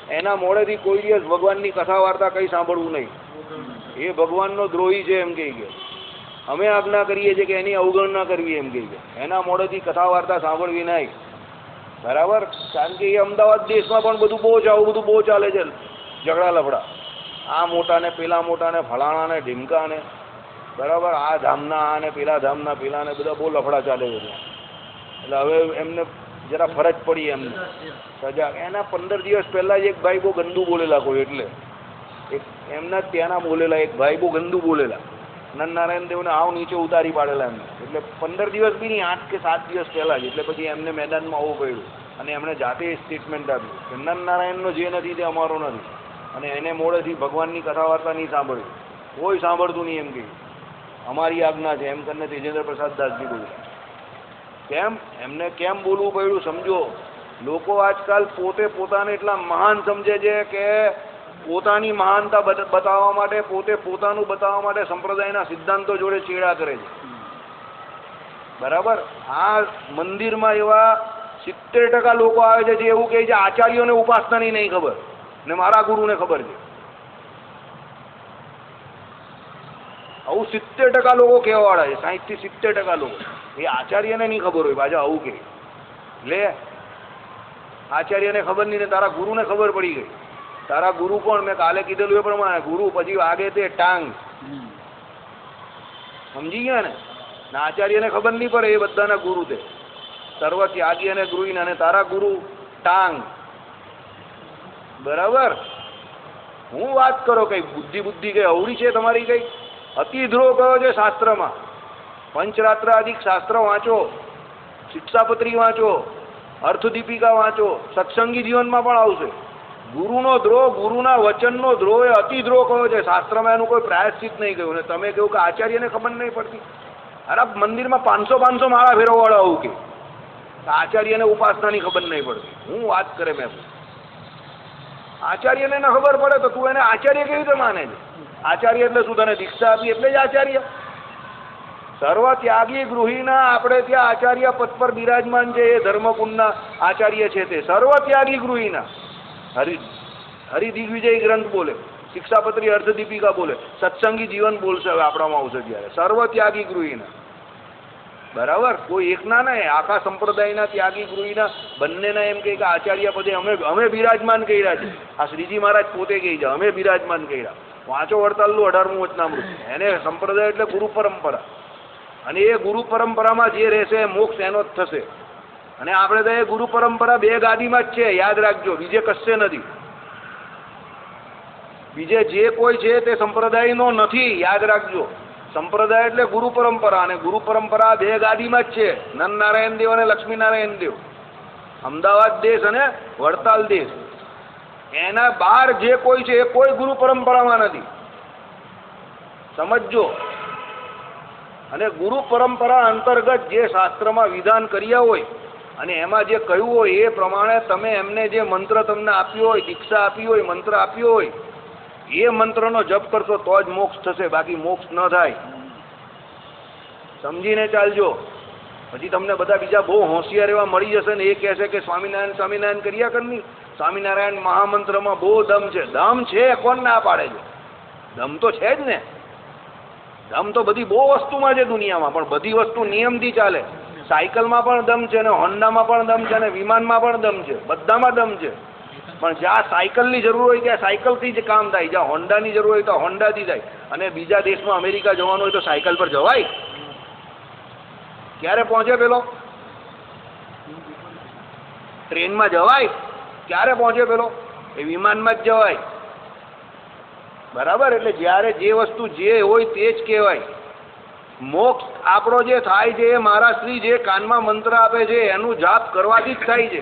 એના મોડેથી કોઈ દિવસ ભગવાનની કથા વાર્તા કંઈ સાંભળવું નહીં. એ ભગવાનનો દ્રોહી છે એમ કહી ગયા. અમે આજ્ઞા કરીએ છીએ કે એની અવગણના કરવી એમ કહી ગયા. એના મોડેથી કથા વાર્તા સાંભળવી નહીં, બરાબર. કારણ કે એ અમદાવાદ દેશમાં પણ બધું બહુ જ આવું બધું બહુ ચાલે છે, ઝઘડા લફડા. આ મોટાને પેલા મોટાને, ફલાણાને ઢીમકાને, બરાબર. આ ધામના આને, પેલા ધામના પેલાને, બધા બહુ લફડા ચાલે છે. એટલે હવે એમને જરા ફરજ પડી, એમને સજા. એના 15 દિવસ પહેલાં જ એક ભાઈ બહુ ગંદુ બોલેલા કોઈ, એટલે એક એમના ત્યાંના બોલેલા એક ભાઈ બહુ ગંદુ બોલેલા, નરનારાયણ દેવને આવ નીચે ઉતારી પાડેલા એમને. એટલે 15 દિવસ બી નહીં, 8 કે 7 દિવસ પહેલાં જ. એટલે પછી એમને મેદાનમાં આવવું પડ્યું અને એમણે જાતે સ્ટેટમેન્ટ આપ્યું કે નરનારાયણનો જે નથી તે અમારો નથી, અને એને મોડેથી ભગવાનની કથા વાર્તા નહીં સાંભળ્યું, કોઈ સાંભળતું નહીં એમ કહ્યું. અમારી આજ્ઞા છે એમ કરીને તેજેન્દ્ર પ્રસાદ દાસજી બોલ્યા. કેમ? એમને કેમ બોલવું પડ્યું સમજો. લોકો આજકાલ પોતે પોતાને એટલા મહાન સમજે છે કે પોતાની મહાનતા બતાવવા માટે, પોતે પોતાનું બતાવવા માટે સંપ્રદાયના સિદ્ધાંતો જોડે ચેડા કરે છે, બરાબર. આ મંદિરમાં એવા 70% લોકો આવે છે જે એવું કહે છે આચાર્યોને ઉપાસનાની નહીં ખબર ને મારા ગુરુને ખબર છે. આવું 70% લોકો કહેવાવાળા છે, 60 થી 70% લોકો. એ આચાર્યને નહીં ખબર હોય પાછા આવું કે લે આચાર્યને ખબર નહીં ને તારા ગુરુને ખબર પડી ગઈ. તારા ગુરુ કોણ? મેં કાલે કીધેલું એ પ્રમાણે ગુરુ, પછી આગે તે ટાંગ. સમજી ગયા ને? આચાર્યને ખબર નહીં પડે, એ બધાના ગુરુ તે સર્વ ત્યાગી અને ગૃહીન, અને તારા ગુરુ ટાંગ, બરાબર. હું વાત કરો કઈ બુદ્ધિ કઈ અવળી છે તમારી? કઈ અતિદ્રોહ કયો છે શાસ્ત્રમાં? પંચરાત્ર આદિક શાસ્ત્ર વાંચો, શિક્ષાપત્રી વાંચો, અર્થદીપિકા વાંચો, સત્સંગી જીવનમાં પણ આવશે. ગુરુનો દ્રોહ, ગુરુના વચનનો દ્રોહ એ અતિદ્રોહ કયો છે શાસ્ત્રમાં. એનું કોઈ પ્રાયશ્ચિત નહીં કહ્યું. ને તમે કહ્યું કે આચાર્યને ખબર નહીં પડતી. અરે મંદિરમાં 500 માળા ફેરવવાળા આવું કે આચાર્યને ઉપાસનાની ખબર નહીં પડતી. હું વાત કરે મેં આચાર્યને ન ખબર પડે તો તું એને આચાર્ય કેવી રીતે માને છે? આચાર્ય એટલે શું? તને દીક્ષા આપી એટલે જ આચાર્ય? સર્વ ત્યાગી ગૃહીના આપણે ત્યાં આચાર્ય પદ પર બિરાજમાન છે, એ ધર્મકુંડના આચાર્ય છે તે સર્વ ત્યાગી ગૃહીના. હરિદિગ્વિજય ગ્રંથ બોલે, શિક્ષાપત્રી અર્થદીપિકા બોલે, સત્સંગી જીવન બોલશે હવે આપણામાં આવશે ત્યારે. સર્વ ત્યાગી ગૃહીના, બરાબર. કોઈ એકના નહીં, આખા સંપ્રદાયના ત્યાગી ગૃહીના બંનેના એમ કહે કે આચાર્ય પદે અમે બિરાજમાન કર્યા છે. આ શ્રીજી મહારાજ પોતે કહે છે અમે બિરાજમાન કર્યા. વાંચો વડતાલનું 18મું વચનામૃત. એને સંપ્રદાય એટલે ગુરુ પરંપરા. અને એ ગુરુ પરંપરામાં જે રહેશે મોક્ષ એનો જ થશે. અને આપણે તો એ ગુરુ પરંપરા બે ગાદીમાં જ છે, યાદ રાખજો, બીજે કશે નથી. બીજે જે કોઈ છે તે સંપ્રદાયનો નથી, યાદ રાખજો. સંપ્રદાય એટલે ગુરુ પરંપરા, અને ગુરુ પરંપરા બે ગાદીમાં જ છે, નરનારાયણ દેવ અને લક્ષ્મીનારાયણ દેવ, અમદાવાદ દેશ અને વડતાલ દેશ. એના બહાર જે કોઈ છે એ કોઈ ગુરુ પરંપરામાં નથી, સમજજો. અને ગુરુ પરંપરા અંતર્ગત જે શાસ્ત્રમાં વિધાન કર્યા હોય અને એમાં જે કહ્યું હોય એ પ્રમાણે તમે એમને જે મંત્ર તમને આપ્યો હોય, દીક્ષા આપી હોય, મંત્ર આપ્યો હોય, એ મંત્રનો જપ કરશો તો જ મોક્ષ થશે, બાકી મોક્ષ ન થાય. સમજીને ચાલજો. પછી તમને બધા બીજા બહુ હોશિયાર એવા મળી જશે ને એ કહેશે કે સ્વામિનારાયણ સ્વામિનારાયણ કર્યા કરની, સ્વામિનારાયણ મહામંત્રમાં બહુ દમ છે. દમ છે, કોણ ના પાડે છે? દમ તો છે જ ને. દમ તો બધી બહુ વસ્તુમાં છે દુનિયામાં, પણ બધી વસ્તુ નિયમથી ચાલે. સાયકલમાં પણ દમ છે, ને હોન્ડામાં પણ દમ છે, ને વિમાનમાં પણ દમ છે, બધામાં દમ છે. પણ જ્યાં સાયકલની જરૂર હોય ત્યાં સાયકલથી જ કામ થાય, જ્યાં હોન્ડાની જરૂર હોય તો હોન્ડાથી થાય. અને બીજા દેશમાં અમેરિકા જવાનું હોય તો સાયકલ પર જવાય? ક્યારે પહોંચે પેલો? ટ્રેનમાં જવાય? ક્યારે પહોંચે પેલો? એ વિમાનમાં જ જવાય. બરાબર? એટલે જ્યારે જે વસ્તુ જે હોય તે જ કહેવાય. મોક્ષ આપણો જે થાય છે એ મારા શ્રી જે કાનમાં મંત્ર આપે છે એનું જાપ કરવાથી જ થાય છે.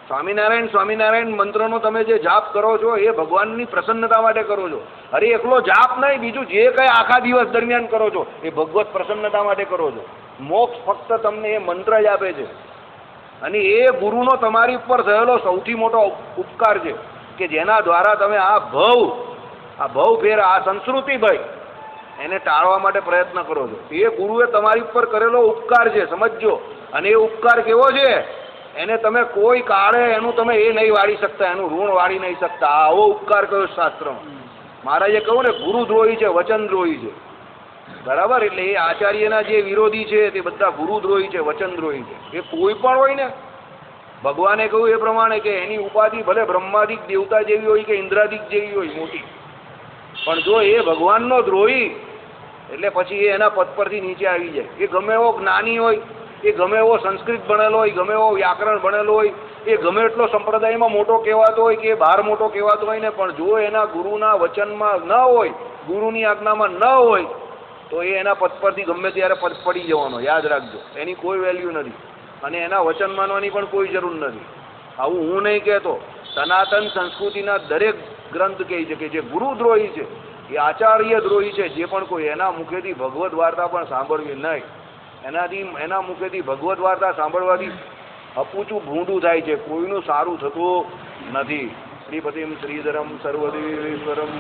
સ્વામિનારાયણ સ્વામિનારાયણ મંત્રનો તમે જે જાપ કરો છો એ ભગવાનની પ્રસન્નતા માટે કરો છો. અરે એકલો જાપ નહીં, બીજું જે કંઈ આખા દિવસ દરમિયાન કરો છો એ ભગવત પ્રસન્નતા માટે કરો છો. મોક્ષ ફક્ત તમને એ મંત્ર જ આપે છે. અને એ ગુરુનો તમારી ઉપર થયેલો સૌથી મોટો ઉપકાર છે કે જેના દ્વારા તમે આ ભવ ફેર, આ સંસ્કૃતિ ભાઈ એને ટાળવા માટે પ્રયત્ન કરો છો. એ ગુરુએ તમારી ઉપર કરેલો ઉપકાર છે, સમજજો. અને એ ઉપકાર કેવો છે એને તમે કોઈ કાળે એનું તમે એ નહીં વાળી શકતા, એનું ઋણ વાળી નહીં શકતા. આવો ઉપકાર કયો શાસ્ત્રમાં. મહારાજે કહ્યું ને, ગુરુદ્રોહી છે, વચનદ્રોહી છે. બરાબર? એટલે એ આચાર્યના જે વિરોધી છે તે બધા ગુરુદ્રોહી છે, વચનદ્રોહી છે. એ કોઈ પણ હોય ને, ભગવાને કહ્યું એ પ્રમાણે કે એની ઉપાધિ ભલે બ્રહ્માદિક દેવતા જેવી હોય કે ઇન્દ્રાદિક જેવી હોય મોટી, પણ જો એ ભગવાનનો દ્રોહી એટલે પછી એ એના પદ પરથી નીચે આવી જાય. એ ગમે એવો જ્ઞાની હોય, એ ગમે એવો સંસ્કૃત ભણેલો હોય, ગમે એવો વ્યાકરણ ભણેલો હોય, એ ગમે એટલો સંપ્રદાયમાં મોટો કહેવાતો હોય કે બહાર મોટો કહેવાતો હોય ને, પણ જો એના ગુરુના વચનમાં ન હોય, ગુરુની આજ્ઞામાં ન હોય, તો એ એના પદ પરથી ગમે ત્યારે પદ પડી જવાનો. યાદ રાખજો, એની કોઈ વેલ્યુ નથી અને એના વચન માનવાની પણ કોઈ જરૂર નથી. આવું હું નહીં કહેતો, સનાતન સંસ્કૃતિના દરેક ગ્રંથ કહે છે કે જે ગુરુદ્રોહી છે એ આચાર્ય દ્રોહી છે. જે પણ કોઈ એના મુખેથી ભગવદ્ વાર્તા પણ સાંભળવી નહીં. એના મુખેથી ભગવદ્ વાર્તા સાંભળવાથી અપૂચું ભૂંડું થાય છે, કોઈનું સારું થતું નથી. શ્રીપતિમ શ્રીધરમ સર્વદેવેશ્વરમ